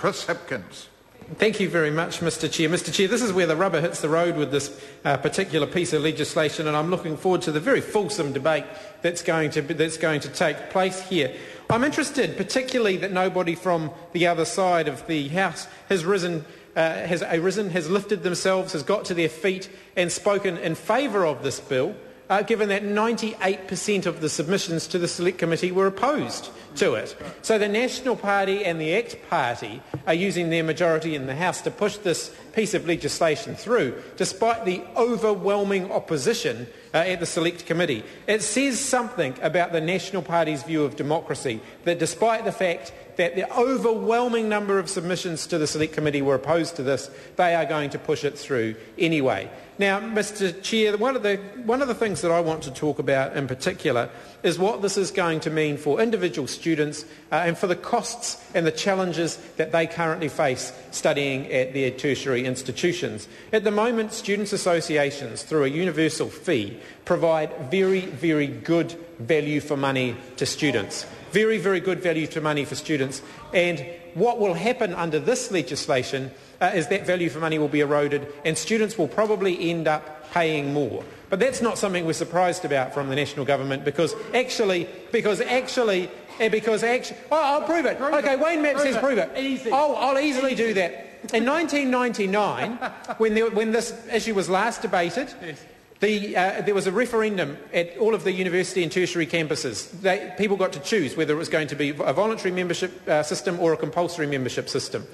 Chris Hipkins. Thank you very much, Mr Chair. Mr Chair, this is where the rubber hits the road with this particular piece of legislation, and I'm looking forward to the very fulsome debate that's going to take place here. I'm interested particularly that nobody from the other side of the House has lifted themselves, has got to their feet and spoken in favour of this bill, given that 98% of the submissions to the Select Committee were opposed to it. So the National Party and the ACT Party are using their majority in the House to push this piece of legislation through, despite the overwhelming opposition at the Select Committee. It says something about the National Party's view of democracy, that despite the fact that the overwhelming number of submissions to the Select Committee were opposed to this, they are going to push it through anyway. Now, Mr Chair, one of the things that I want to talk about in particular is what this is going to mean for individual students and for the costs and the challenges that they currently face studying at their tertiary institutions. At the moment, students' associations, through a universal fee, provide very, very good value for money to students. Very, very good value for money for students. And what will happen under this legislation is that value for money will be eroded and students will probably end up paying more. But that's not something we're surprised about from the national government because actually, I'll prove it. Okay, Wayne Mapp says prove it. Easy. I'll easily do that. In 1999, when this issue was last debated, there was a referendum at all of the university and tertiary campuses. People got to choose whether it was going to be a voluntary membership system or a compulsory membership system.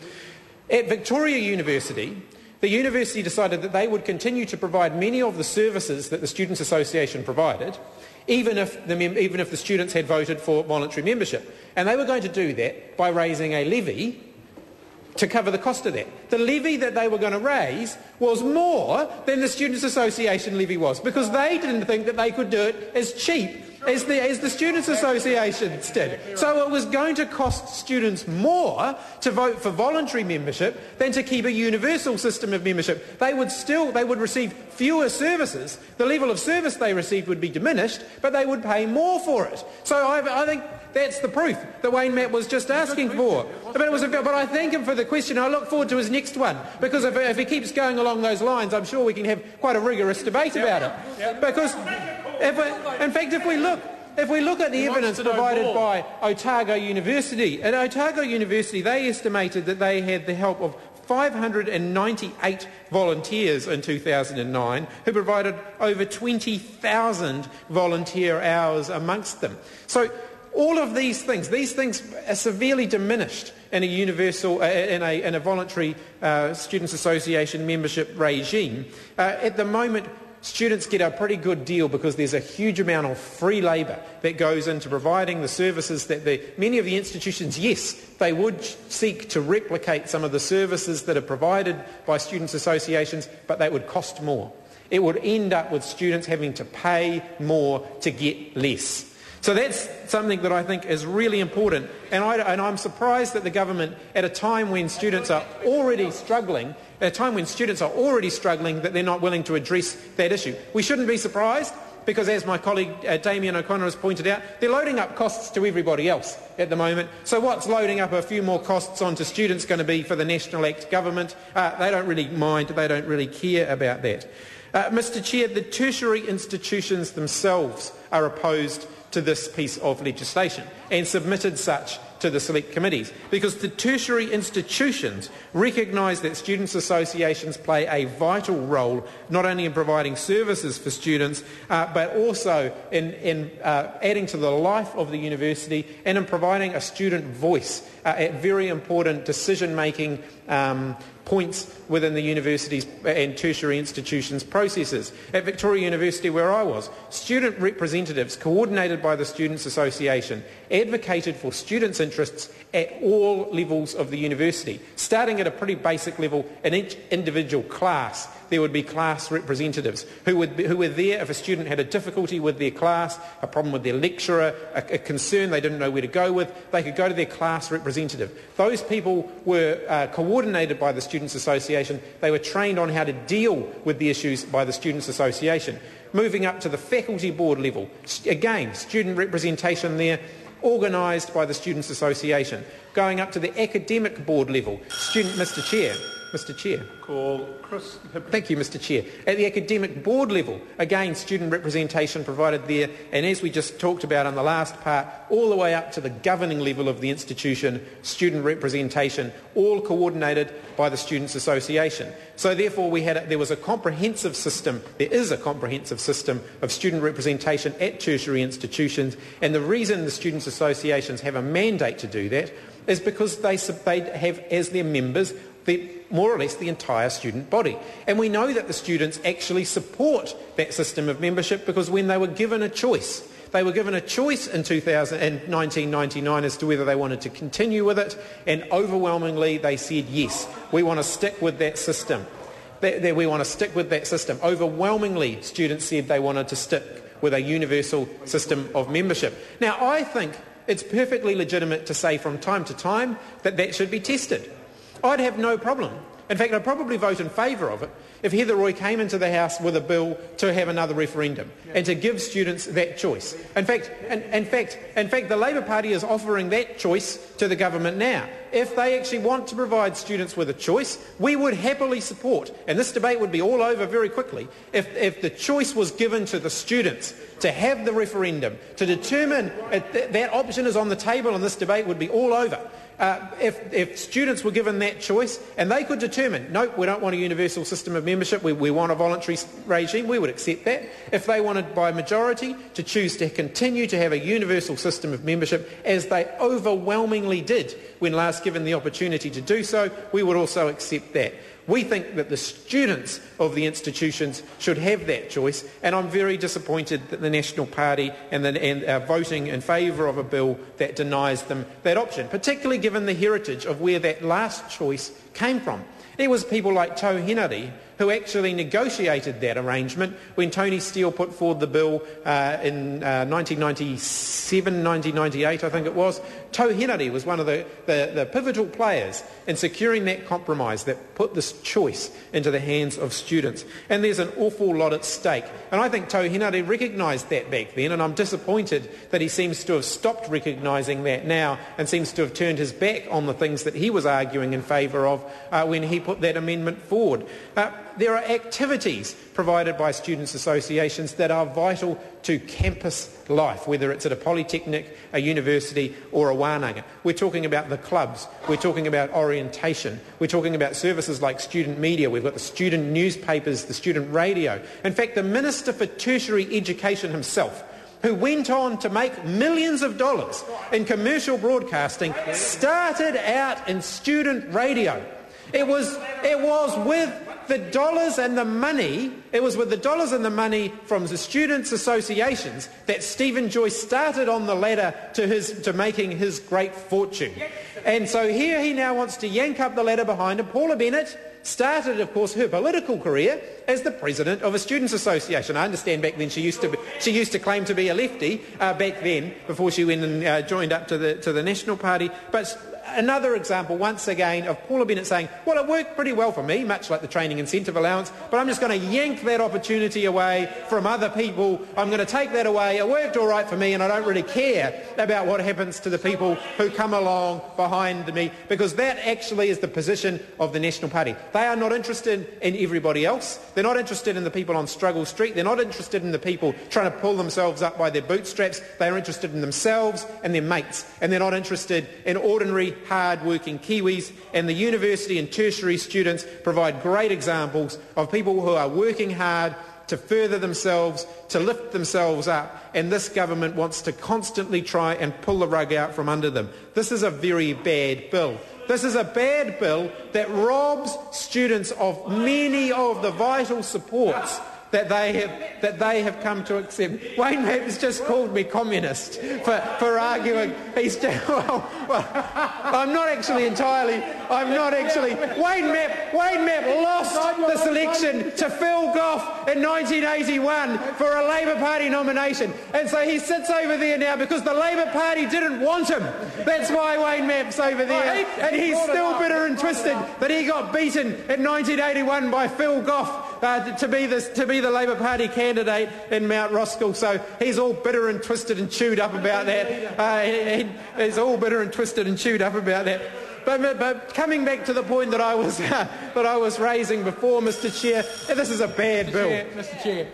At Victoria University, the university decided that they would continue to provide many of the services that the Students' Association provided, even if the students had voted for voluntary membership. And they were going to do that by raising a levy to cover the cost of that. The levy that they were going to raise was more than the Students' Association levy was, because they didn't think that they could do it as cheap as the Students' Associations did. So it was going to cost students more to vote for voluntary membership than to keep a universal system of membership. They would receive fewer services. The level of service they received would be diminished, but they would pay more for it. So I think that's the proof that Wayne Mapp was just asking for. But I thank him for the question. I look forward to his next one, because if he keeps going along those lines, I'm sure we can have quite a rigorous debate about it. Because if we look at the evidence provided by Otago University, at Otago University they estimated that they had the help of 598 volunteers in 2009 who provided over 20,000 volunteer hours amongst them. So all of these things are severely diminished in a universal, in a voluntary Students' Association membership regime. At the moment, students get a pretty good deal because there's a huge amount of free labour that goes into providing the services that many of the institutions, yes, they would seek to replicate some of the services that are provided by students' associations, but they would cost more. It would end up with students having to pay more to get less. So that's something that I think is really important, and I'm surprised that the government, at a time when students are already struggling, that they're not willing to address that issue. We shouldn't be surprised, because as my colleague Damien O'Connor has pointed out, they're loading up costs to everybody else at the moment. So what's loading up a few more costs onto students going to be for the National Act government? They don't really mind, they don't really care about that. Mr Chair, the tertiary institutions themselves are opposed to this piece of legislation and submitted such to the select committees, because the tertiary institutions recognise that students' associations play a vital role not only in providing services for students but also in adding to the life of the university and in providing a student voice at very important decision-making points within the universities and tertiary institutions' processes. At Victoria University, where I was, student representatives coordinated by the Students' Association advocated for students' interests at all levels of the university. Starting at a pretty basic level, in each individual class, there would be class representatives who were there if a student had a difficulty with their class, a problem with their lecturer, a concern they didn't know where to go with, they could go to their class representative. Those people were coordinated by the Students' Association. They were trained on how to deal with the issues by the Students' Association. Moving up to the faculty board level, again, student representation there. organised by the Students' Association, going up to the academic board level. Mr Chair. Call Chris. Thank you, Mr Chair. At the academic board level, again, student representation provided there, and as we just talked about in the last part, all the way up to the governing level of the institution, student representation, all coordinated by the Students' Association. So therefore there was a comprehensive system, there is a comprehensive system of student representation at tertiary institutions, and the reason the Students' Associations have a mandate to do that is because they have as their members more or less the entire student body. And we know that the students actually support that system of membership because when they were given a choice, in 1999 as to whether they wanted to continue with it, and overwhelmingly they said yes, we want to stick with that system. We want to stick with that system. Overwhelmingly, students said they wanted to stick with a universal system of membership. Now, I think it's perfectly legitimate to say from time to time that should be tested. I'd have no problem. In fact, I'd probably vote in favour of it if Heather Roy came into the House with a bill to have another referendum and to give students that choice. In fact, the Labour Party is offering that choice to the government now. If they actually want to provide students with a choice, we would happily support, and this debate would be all over very quickly, if the choice was given to the students to have the referendum, to determine that option is on the table, and this debate would be all over. If students were given that choice and they could determine, nope, we don't want a universal system of membership, we want a voluntary regime, we would accept that. If they wanted by majority to choose to continue to have a universal system of membership, as they overwhelmingly did when last given the opportunity to do so, we would also accept that. We think that the students of the institutions should have that choice, and I'm very disappointed that the National Party are voting in favour of a bill that denies them that option, particularly given the heritage of where that last choice came from. It was people like Tau Henare who actually negotiated that arrangement when Tony Steele put forward the bill in 1997, 1998, I think it was. Tau Henare was one of the pivotal players in securing that compromise that put this choice into the hands of students. And there's an awful lot at stake. And I think Tau Henare recognised that back then, and I'm disappointed that he seems to have stopped recognising that now and seems to have turned his back on the things that he was arguing in favour of when he put that amendment forward. There are activities provided by students' associations that are vital to campus life, whether it's at a polytechnic, a university or a wānanga. We're talking about the clubs, we're talking about orientation, we're talking about services like student media, we've got the student newspapers, the student radio. In fact, the Minister for Tertiary Education himself, who went on to make millions of dollars in commercial broadcasting, started out in student radio. It was with the dollars and the money, from the students' associations that Stephen Joyce started on the ladder to making his great fortune. And so here he now wants to yank up the ladder behind him. Paula Bennett started, of course, her political career as the president of a students' association. I understand back then she used to claim to be a lefty back then before she went and joined up to the National Party. But another example, once again, of Paula Bennett saying, well, it worked pretty well for me, much like the training incentive allowance, but I'm just going to yank that opportunity away from other people. I'm going to take that away. It worked all right for me, and I don't really care about what happens to the people who come along behind me, because that actually is the position of the National Party. They are not interested in everybody else. They're not interested in the people on Struggle Street. They're not interested in the people trying to pull themselves up by their bootstraps. They are interested in themselves and their mates, and they're not interested in ordinary hard-working Kiwis. And the university and tertiary students provide great examples of people who are working hard to further themselves, to lift themselves up, and this government wants to constantly try and pull the rug out from under them. This is a very bad bill. This is a bad bill that robs students of many of the vital supports that they have come to accept. Wayne Mapp has just called me communist for arguing. He's just, well, I'm not actually. Wayne Mapp lost the selection to Phil Goff in 1981 for a Labour Party nomination, and so he sits over there now because the Labour Party didn't want him. That's why Wayne Mapp's over there, and he's still bitter and twisted that he got beaten in 1981 by Phil Goff to be the be the Labour Party candidate in Mount Roskill, so he's all bitter and twisted and chewed up about that. He's all bitter and twisted and chewed up about that. But coming back to the point that I was raising before, Mr. Chair, this is a bad bill. Mr. Chair.